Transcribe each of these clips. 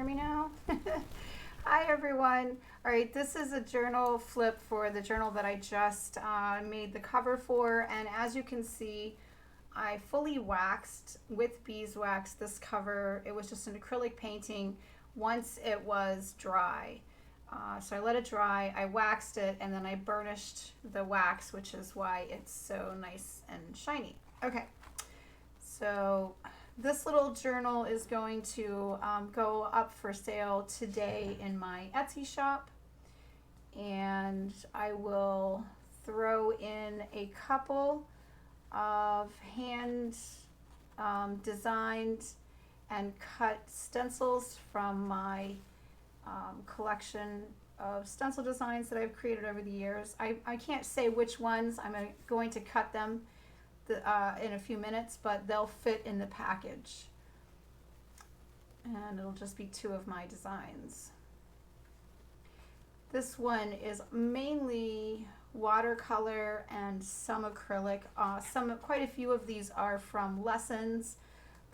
hear me now? Hi everyone. All right, this is a journal flip for the journal that I just made the cover for, and as you can see, I fully waxed with beeswax this cover. It was just an acrylic painting once it was dry. So I let it dry, I waxed it, and then I burnished the wax, which is why it's so nice and shiny. Okay, so this little journal is going to go up for sale today in my Etsy shop, and I will throw in a couple of hand designed and cut stencils from my collection of stencil designs that I've created over the years. I can't say which ones. I'm going to cut them in a few minutes, but they'll fit in the package. And it'll just be two of my designs. This one is mainly watercolor and some acrylic. Quite a few of these are from lessons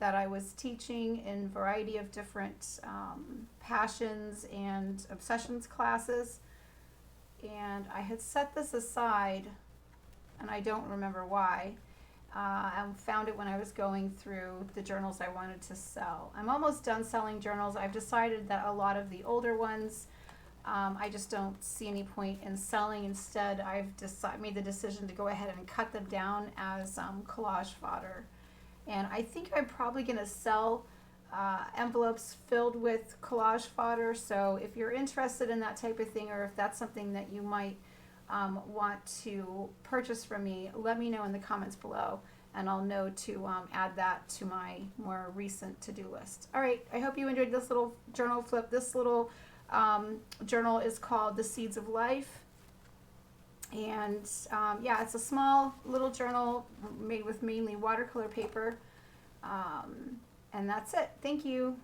that I was teaching in a variety of different passions and obsessions classes. And I had set this aside, and I don't remember why. I found it when I was going through the journals I wanted to sell. I'm almost done selling journals. I've decided that a lot of the older ones, I just don't see any point in selling. Instead, I've made the decision to go ahead and cut them down as collage fodder. And I think I'm probably going to sell envelopes filled with collage fodder. So if you're interested in that type of thing, or if that's something that you might want to purchase from me, let me know in the comments below, and I'll know to add that to my more recent to-do list. All right, I hope you enjoyed this little journal flip. This little journal is called The Seeds of Life. And yeah, it's a small little journal made with mainly watercolor paper. And that's it. Thank you.